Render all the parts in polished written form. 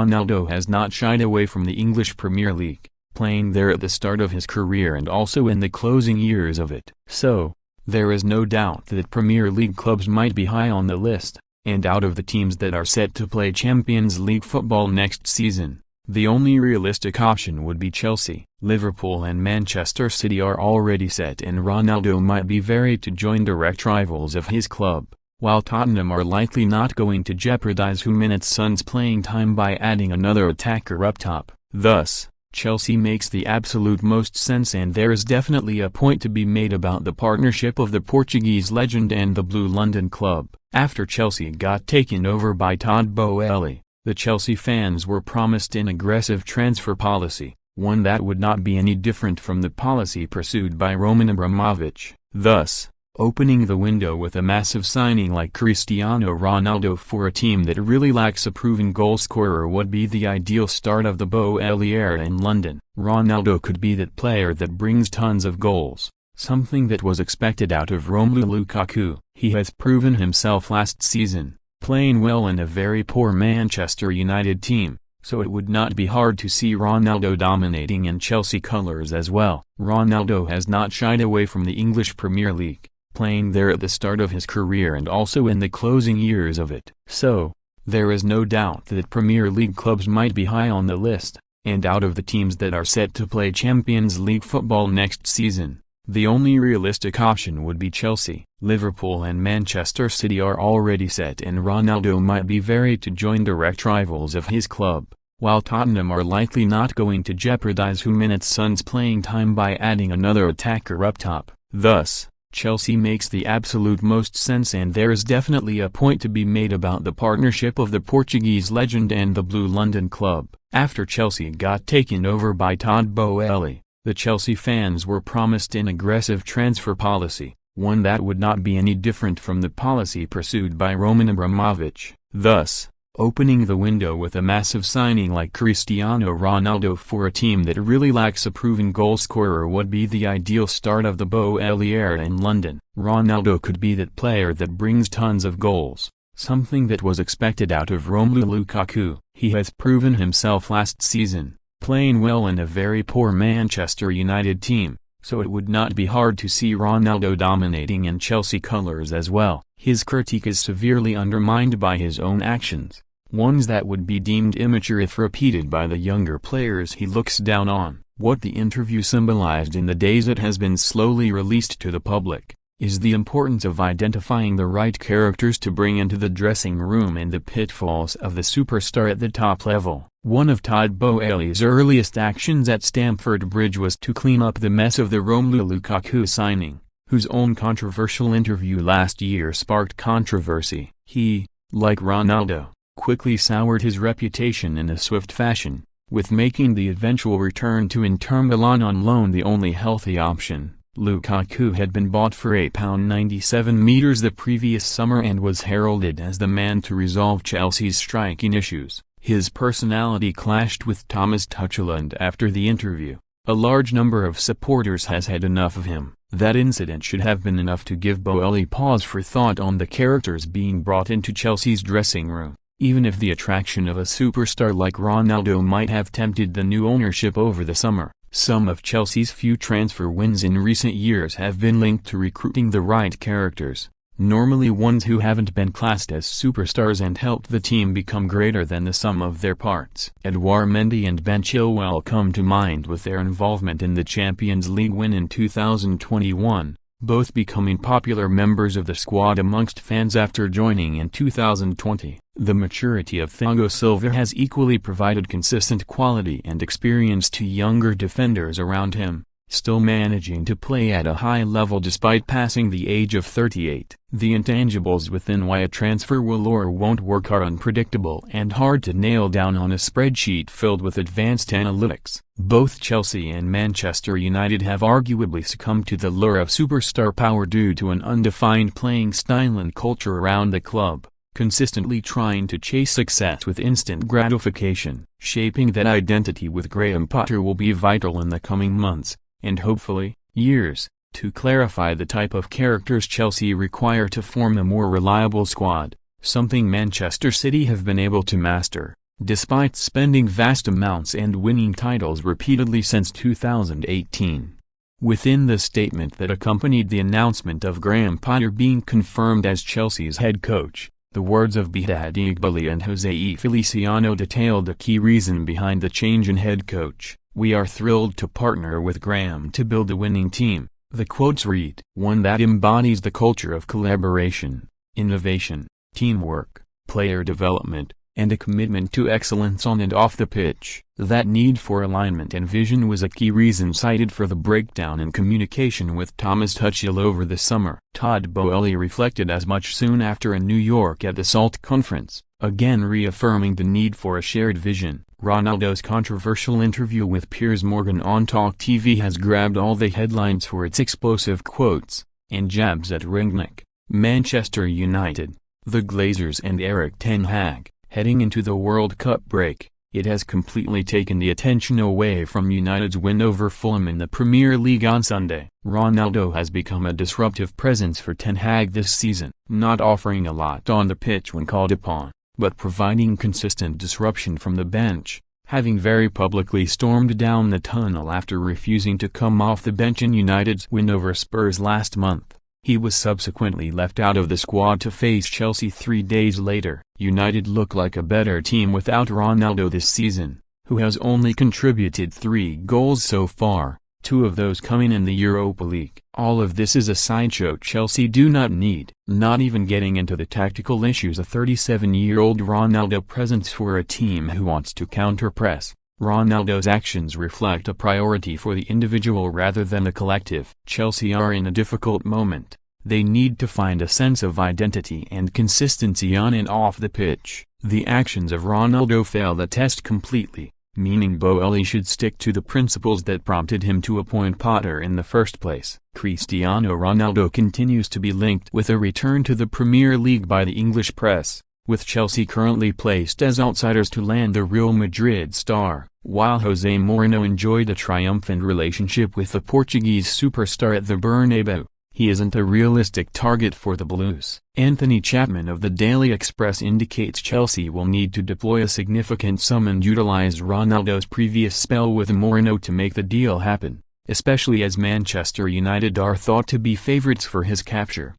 Ronaldo has not shied away from the English Premier League, playing there at the start of his career and also in the closing years of it. So, there is no doubt that Premier League clubs might be high on the list, and out of the teams that are set to play Champions League football next season, the only realistic option would be Chelsea. Liverpool and Manchester City are already set, and Ronaldo might be varied to join direct rivals of his club, while Tottenham are likely not going to jeopardize Heung-min Son's playing time by adding another attacker up top. Thus, Chelsea makes the absolute most sense, and there is definitely a point to be made about the partnership of the Portuguese legend and the Blue London club. After Chelsea got taken over by Todd Boehly, the Chelsea fans were promised an aggressive transfer policy, one that would not be any different from the policy pursued by Roman Abramovich, thus opening the window with a massive signing like Cristiano Ronaldo for a team that really lacks a proven goalscorer would be the ideal start of the Boehly era in London. Ronaldo could be that player that brings tons of goals, something that was expected out of Romelu Lukaku. He has proven himself last season, playing well in a very poor Manchester United team, so it would not be hard to see Ronaldo dominating in Chelsea colours as well. Ronaldo has not shied away from the English Premier League, playing there at the start of his career and also in the closing years of it. So, there is no doubt that Premier League clubs might be high on the list, and out of the teams that are set to play Champions League football next season, the only realistic option would be Chelsea. Liverpool and Manchester City are already set, and Ronaldo might be varied to join direct rivals of his club, while Tottenham are likely not going to jeopardize Heung-min Son's playing time by adding another attacker up top. Thus, Chelsea makes the absolute most sense, and there is definitely a point to be made about the partnership of the Portuguese legend and the Blue London club. After Chelsea got taken over by Todd Boehly, the Chelsea fans were promised an aggressive transfer policy, one that would not be any different from the policy pursued by Roman Abramovich, thus opening the window with a massive signing like Cristiano Ronaldo for a team that really lacks a proven goalscorer would be the ideal start of the Boehly era in London. Ronaldo could be that player that brings tons of goals, something that was expected out of Romelu Lukaku. He has proven himself last season, playing well in a very poor Manchester United team, so it would not be hard to see Ronaldo dominating in Chelsea colours as well. His critique is severely undermined by his own actions, ones that would be deemed immature if repeated by the younger players he looks down on. What the interview symbolized in the days it has been slowly released to the public, is the importance of identifying the right characters to bring into the dressing room and the pitfalls of the superstar at the top level. One of Todd Boehly's earliest actions at Stamford Bridge was to clean up the mess of the Romelu Lukaku signing, whose own controversial interview last year sparked controversy. He, like Ronaldo, quickly soured his reputation in a swift fashion, with making the eventual return to Inter Milan on loan the only healthy option. Lukaku had been bought for £97 the previous summer and was heralded as the man to resolve Chelsea's striking issues. His personality clashed with Thomas Tuchel, and after the interview, a large number of supporters has had enough of him. That incident should have been enough to give Boehly pause for thought on the characters being brought into Chelsea's dressing room. Even if the attraction of a superstar like Ronaldo might have tempted the new ownership over the summer, some of Chelsea's few transfer wins in recent years have been linked to recruiting the right characters, normally ones who haven't been classed as superstars and helped the team become greater than the sum of their parts. Edouard Mendy and Ben Chilwell come to mind with their involvement in the Champions League win in 2021, both becoming popular members of the squad amongst fans after joining in 2020. The maturity of Thiago Silva has equally provided consistent quality and experience to younger defenders around him, still managing to play at a high level despite passing the age of 38. The intangibles within why a transfer will or won't work are unpredictable and hard to nail down on a spreadsheet filled with advanced analytics. Both Chelsea and Manchester United have arguably succumbed to the lure of superstar power due to an undefined playing style and culture around the club, consistently trying to chase success with instant gratification. Shaping that identity with Graham Potter will be vital in the coming months, and hopefully, years, to clarify the type of characters Chelsea require to form a more reliable squad, something Manchester City have been able to master. despite spending vast amounts and winning titles repeatedly since 2018. Within the statement that accompanied the announcement of Graham Potter being confirmed as Chelsea's head coach, the words of Behdad Iqbali and Jose Feliciano detailed a key reason behind the change in head coach. "We are thrilled to partner with Graham to build a winning team," the quotes read. "One that embodies the culture of collaboration, innovation, teamwork, player development, and a commitment to excellence on and off the pitch." That need for alignment and vision was a key reason cited for the breakdown in communication with Thomas Tuchel over the summer. Todd Boehly reflected as much soon after in New York at the SALT conference, again reaffirming the need for a shared vision. Ronaldo's controversial interview with Piers Morgan on Talk TV has grabbed all the headlines for its explosive quotes and jabs at Rangnick, Manchester United, the Glazers and Erik ten Hag. Heading into the World Cup break, it has completely taken the attention away from United's win over Fulham in the Premier League on Sunday. Ronaldo has become a disruptive presence for Ten Hag this season, not offering a lot on the pitch when called upon, but providing consistent disruption from the bench, having very publicly stormed down the tunnel after refusing to come off the bench in United's win over Spurs last month. He was subsequently left out of the squad to face Chelsea 3 days later. United look like a better team without Ronaldo this season, who has only contributed 3 goals so far, 2 of those coming in the Europa League. All of this is a sideshow Chelsea do not need. Not even getting into the tactical issues, a 37-year-old Ronaldo presents for a team who wants to counter-press. Ronaldo's actions reflect a priority for the individual rather than the collective. Chelsea are in a difficult moment. They need to find a sense of identity and consistency on and off the pitch. The actions of Ronaldo fail the test completely, meaning Boehly should stick to the principles that prompted him to appoint Potter in the first place. Cristiano Ronaldo continues to be linked with a return to the Premier League by the English press, with Chelsea currently placed as outsiders to land the Real Madrid star. While Jose Mourinho enjoyed a triumphant relationship with the Portuguese superstar at the Bernabeu, he isn't a realistic target for the Blues. Anthony Chapman of the Daily Express indicates Chelsea will need to deploy a significant sum and utilize Ronaldo's previous spell with Mourinho to make the deal happen, especially as Manchester United are thought to be favourites for his capture.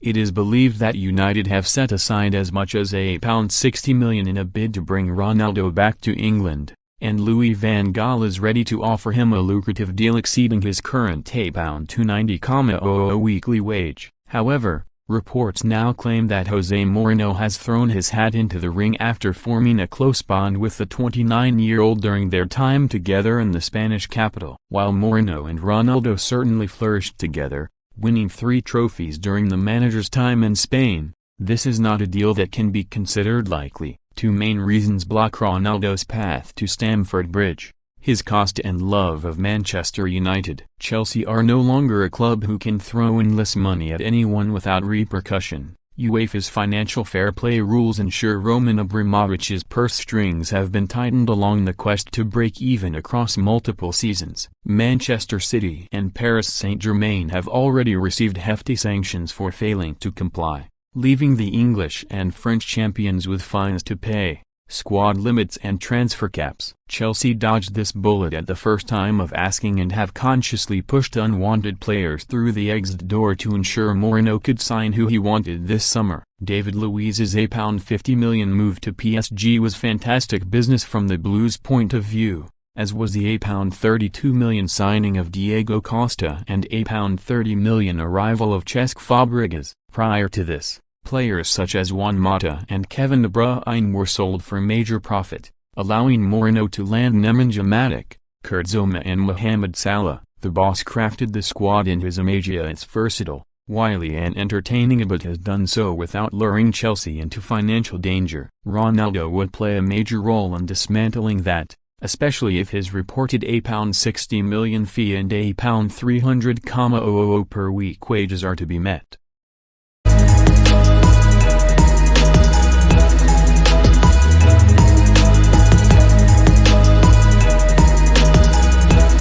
It is believed that United have set aside as much as £60 million in a bid to bring Ronaldo back to England, and Louis van Gaal is ready to offer him a lucrative deal exceeding his current £290,000 weekly wage. However, reports now claim that Jose Mourinho has thrown his hat into the ring after forming a close bond with the 29-year-old during their time together in the Spanish capital. While Mourinho and Ronaldo certainly flourished together, winning 3 trophies during the manager's time in Spain, this is not a deal that can be considered likely. 2 main reasons block Ronaldo's path to Stamford Bridge: his cost and love of Manchester United. Chelsea are no longer a club who can throw endless money at anyone without repercussion. UEFA's financial fair play rules ensure Roman Abramovich's purse strings have been tightened along the quest to break even across multiple seasons. Manchester City and Paris Saint-Germain have already received hefty sanctions for failing to comply, leaving the English and French champions with fines to pay, squad limits and transfer caps. Chelsea dodged this bullet at the first time of asking and have consciously pushed unwanted players through the exit door to ensure Mourinho could sign who he wanted this summer. David Luiz's £50 million move to PSG was fantastic business from the Blues' point of view, as was the £32 million signing of Diego Costa and £30 million arrival of Cesc Fabregas. Prior to this, players such as Juan Mata and Kevin De Bruyne were sold for major profit, allowing Mourinho to land Nemanja Matic, Kurt Zouma and Mohamed Salah. The boss crafted the squad in his image. It's versatile, wily and entertaining, but has done so without luring Chelsea into financial danger. Ronaldo would play a major role in dismantling that, especially if his reported £60 million fee and £300,000 per week wages are to be met.